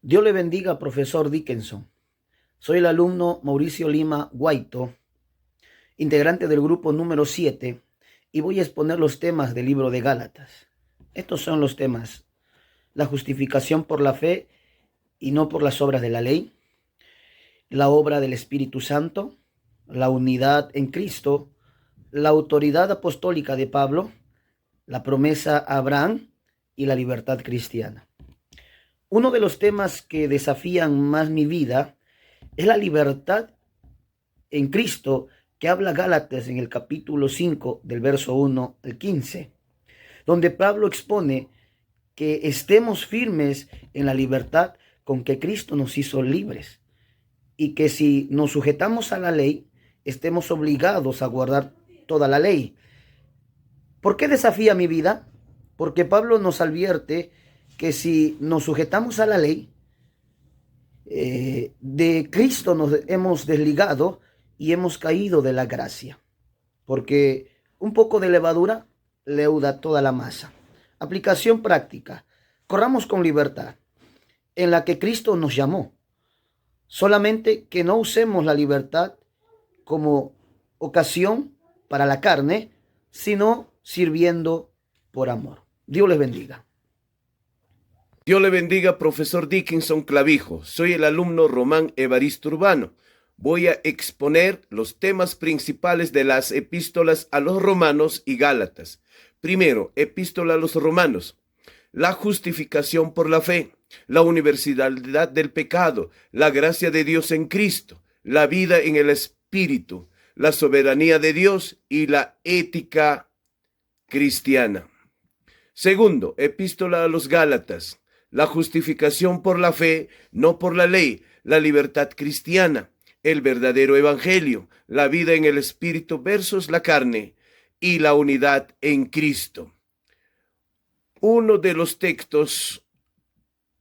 Dios le bendiga, profesor Dickinson. Soy el alumno Mauricio Lima Guaito, integrante del grupo número 7, y voy a exponer los temas del libro de Gálatas. Estos son los temas: la justificación por la fe y no por las obras de la ley, la obra del Espíritu Santo, la unidad en Cristo, la autoridad apostólica de Pablo, la promesa a Abraham y la libertad cristiana. Uno de los temas que desafían más mi vida es la libertad en Cristo, que habla Gálatas en el capítulo 5 del verso 1 al 15, donde Pablo expone que estemos firmes en la libertad con que Cristo nos hizo libres, y que si nos sujetamos a la ley, estemos obligados a guardar toda la ley. ¿Por qué desafía mi vida? Porque Pablo nos advierte que si nos sujetamos a la ley, de Cristo nos hemos desligado y hemos caído de la gracia, porque un poco de levadura leuda toda la masa. Aplicación práctica: corramos con libertad en la que Cristo nos llamó, solamente que no usemos la libertad como ocasión para la carne, sino sirviendo por amor. Dios les bendiga. Dios le bendiga, profesor Dickinson Clavijo. Soy el alumno Román Evaristo Urbano. Voy a exponer los temas principales de las epístolas a los romanos y Gálatas. Primero, epístola a los romanos: la justificación por la fe, la universalidad del pecado, la gracia de Dios en Cristo, la vida en el Espíritu, la soberanía de Dios y la ética cristiana. Segundo, epístola a los Gálatas: la justificación por la fe, no por la ley, la libertad cristiana, el verdadero evangelio, la vida en el Espíritu versus la carne y la unidad en Cristo. Uno de los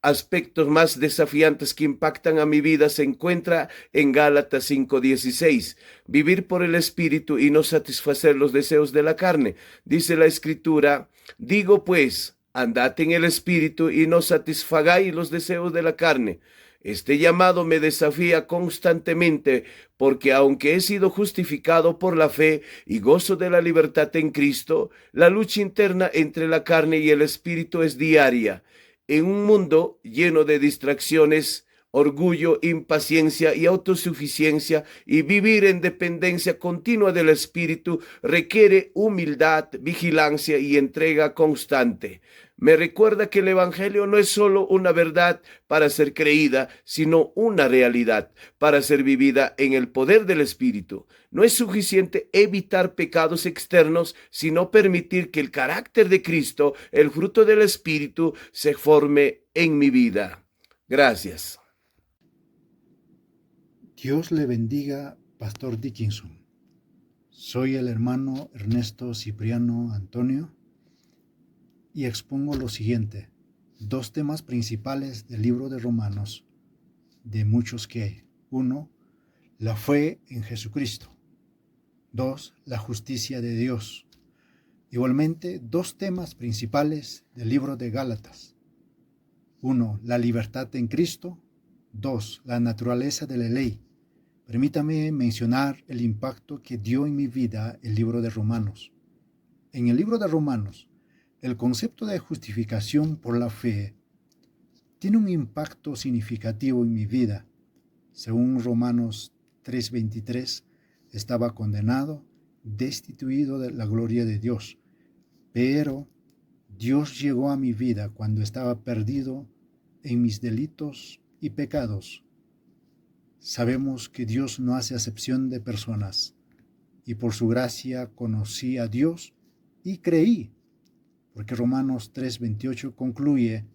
aspectos más desafiantes que impactan a mi vida se encuentra en Gálatas 5:16. Vivir por el Espíritu y no satisfacer los deseos de la carne. Dice la Escritura: digo pues, andad en el Espíritu y no satisfagáis los deseos de la carne. Este llamado me desafía constantemente, porque aunque he sido justificado por la fe y gozo de la libertad en Cristo, la lucha interna entre la carne y el Espíritu es diaria. En un mundo lleno de distracciones, orgullo, impaciencia y autosuficiencia, y vivir en dependencia continua del Espíritu requiere humildad, vigilancia y entrega constante. Me recuerda que el Evangelio no es solo una verdad para ser creída, sino una realidad para ser vivida en el poder del Espíritu. No es suficiente evitar pecados externos, sino permitir que el carácter de Cristo, el fruto del Espíritu, se forme en mi vida. Gracias. Dios le bendiga, Pastor Dickinson. Soy el hermano Ernesto Cipriano Antonio y expongo lo siguiente: dos temas principales del libro de Romanos, de muchos que hay. 1. La fe en Jesucristo. 2. La justicia de Dios. Igualmente, dos temas principales del libro de Gálatas. 1. La libertad en Cristo. 2. La naturaleza de la ley. Permítame mencionar el impacto que dio en mi vida el libro de Romanos. En el libro de Romanos, el concepto de justificación por la fe tiene un impacto significativo en mi vida. Según Romanos 3:23, estaba condenado, destituido de la gloria de Dios. Pero Dios llegó a mi vida cuando estaba perdido en mis delitos y pecados. Sabemos que Dios no hace acepción de personas, y por su gracia conocí a Dios y creí, porque Romanos 3:28 concluye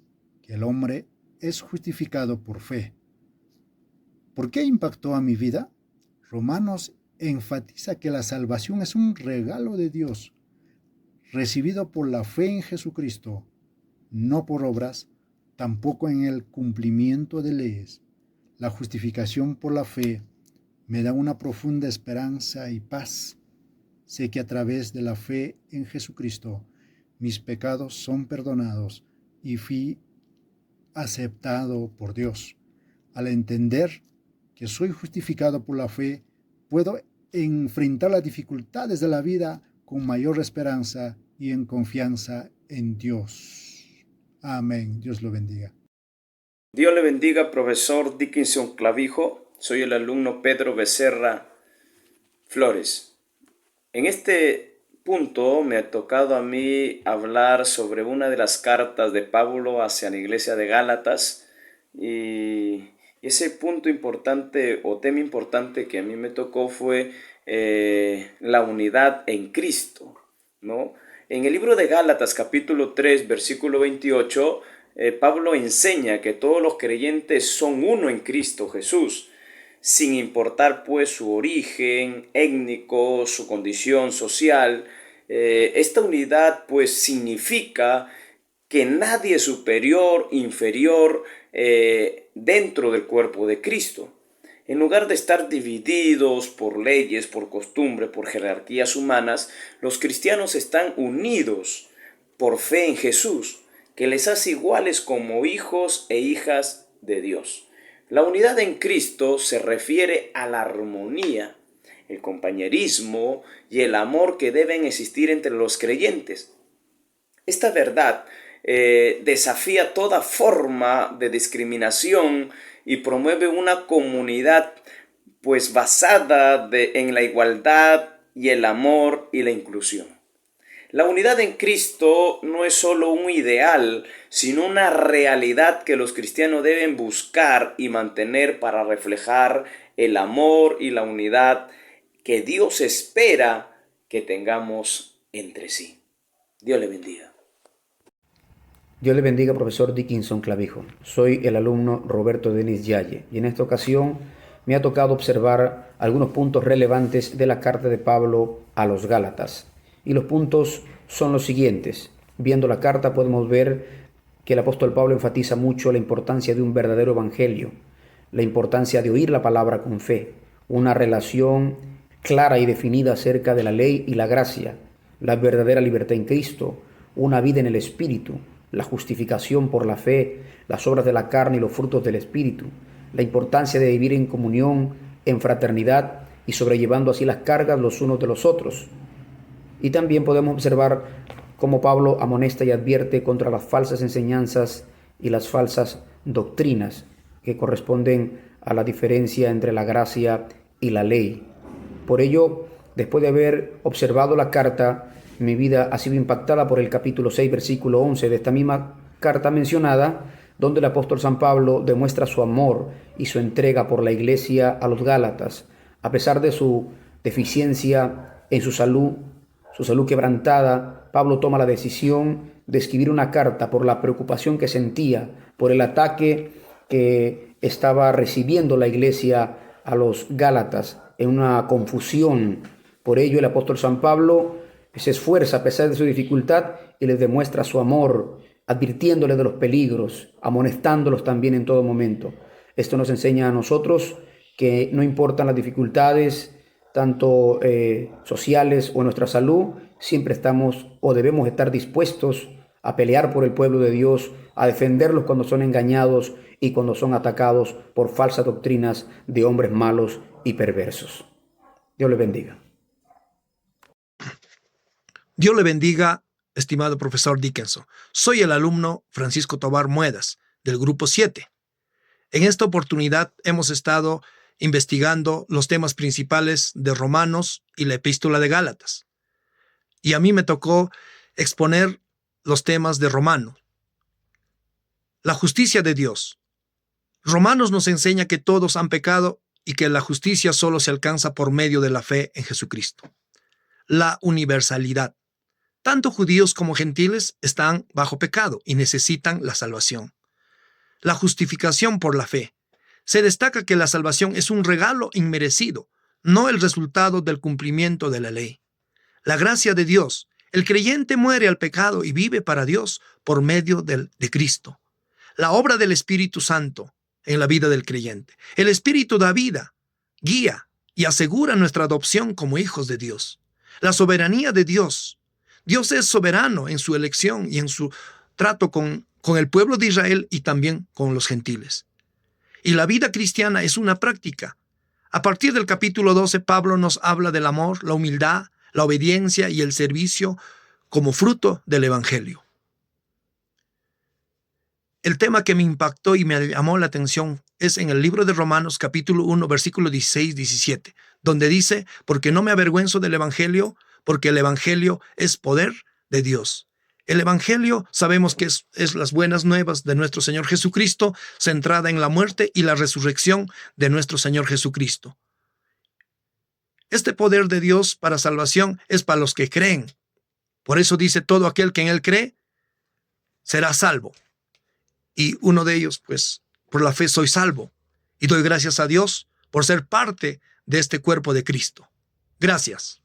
que el hombre es justificado por fe. ¿Por qué impactó a mi vida? Romanos enfatiza que la salvación es un regalo de Dios, recibido por la fe en Jesucristo, no por obras, tampoco en el cumplimiento de leyes. La justificación por la fe me da una profunda esperanza y paz. Sé que a través de la fe en Jesucristo mis pecados son perdonados y fui aceptado por Dios. Al entender que soy justificado por la fe, puedo enfrentar las dificultades de la vida con mayor esperanza y en confianza en Dios. Amén. Dios lo bendiga. Dios le bendiga, profesor Dickinson Clavijo. Soy el alumno Pedro Becerra Flores. En este punto me ha tocado a mí hablar sobre una de las cartas de Pablo hacia la iglesia de Gálatas, y ese punto importante o tema importante que a mí me tocó fue la unidad en Cristo, ¿no? En el libro de Gálatas capítulo 3 versículo 28, Pablo enseña que todos los creyentes son uno en Cristo Jesús, sin importar pues su origen étnico, su condición social. Esta unidad pues significa que nadie es superior, inferior dentro del cuerpo de Cristo. En lugar de estar divididos por leyes, por costumbre, por jerarquías humanas, los cristianos están unidos por fe en Jesús, que les hace iguales como hijos e hijas de Dios. La unidad en Cristo se refiere a la armonía, el compañerismo y el amor que deben existir entre los creyentes. Esta verdad desafía toda forma de discriminación y promueve una comunidad pues basada en la igualdad y el amor y la inclusión. La unidad en Cristo no es solo un ideal, sino una realidad que los cristianos deben buscar y mantener para reflejar el amor y la unidad que Dios espera que tengamos entre sí. Dios le bendiga. Dios le bendiga, profesor Dickinson Clavijo. Soy el alumno Roberto Denis Yaye y en esta ocasión me ha tocado observar algunos puntos relevantes de la carta de Pablo a los Gálatas. Y los puntos son los siguientes. Viendo la carta podemos ver que el apóstol Pablo enfatiza mucho la importancia de un verdadero evangelio, la importancia de oír la palabra con fe, una relación clara y definida acerca de la ley y la gracia, la verdadera libertad en Cristo, una vida en el Espíritu, la justificación por la fe, las obras de la carne y los frutos del Espíritu, la importancia de vivir en comunión, en fraternidad y sobrellevando así las cargas los unos de los otros. Y también podemos observar cómo Pablo amonesta y advierte contra las falsas enseñanzas y las falsas doctrinas que corresponden a la diferencia entre la gracia y la ley. Por ello, después de haber observado la carta, mi vida ha sido impactada por el capítulo 6, versículo 11 de esta misma carta mencionada, donde el apóstol San Pablo demuestra su amor y su entrega por la iglesia a los Gálatas, a pesar de su deficiencia en su salud quebrantada. Pablo toma la decisión de escribir una carta por la preocupación que sentía por el ataque que estaba recibiendo la iglesia a los Gálatas en una confusión. Por ello el apóstol San Pablo se esfuerza a pesar de su dificultad y les demuestra su amor, advirtiéndoles de los peligros, amonestándolos también en todo momento. Esto nos enseña a nosotros que no importan las dificultades, tanto sociales o en nuestra salud, siempre estamos o debemos estar dispuestos a pelear por el pueblo de Dios, a defenderlos cuando son engañados y cuando son atacados por falsas doctrinas de hombres malos y perversos. Dios les bendiga. Dios le bendiga, estimado profesor Dickinson. Soy el alumno Francisco Tobar Muedas, del grupo 7. En esta oportunidad hemos estado investigando los temas principales de Romanos y la epístola de Gálatas. Y a mí me tocó exponer los temas de Romanos. La justicia de Dios. Romanos nos enseña que todos han pecado y que la justicia solo se alcanza por medio de la fe en Jesucristo. La universalidad. Tanto judíos como gentiles están bajo pecado y necesitan la salvación. La justificación por la fe. Se destaca que la salvación es un regalo inmerecido, no el resultado del cumplimiento de la ley. La gracia de Dios. El creyente muere al pecado y vive para Dios por medio de Cristo. La obra del Espíritu Santo en la vida del creyente. El Espíritu da vida, guía y asegura nuestra adopción como hijos de Dios. La soberanía de Dios. Dios es soberano en su elección y en su trato con con el pueblo de Israel y también con los gentiles. Y la vida cristiana es una práctica. A partir del capítulo 12, Pablo nos habla del amor, la humildad, la obediencia y el servicio como fruto del Evangelio. El tema que me impactó y me llamó la atención es en el libro de Romanos capítulo 1, versículo 16-17, donde dice, porque no me avergüenzo del Evangelio, porque el Evangelio es poder de Dios. El Evangelio sabemos que es las buenas nuevas de nuestro Señor Jesucristo, centrada en la muerte y la resurrección de nuestro Señor Jesucristo. Este poder de Dios para salvación es para los que creen. Por eso dice, todo aquel que en Él cree será salvo. Y uno de ellos, pues, por la fe soy salvo. Y doy gracias a Dios por ser parte de este cuerpo de Cristo. Gracias.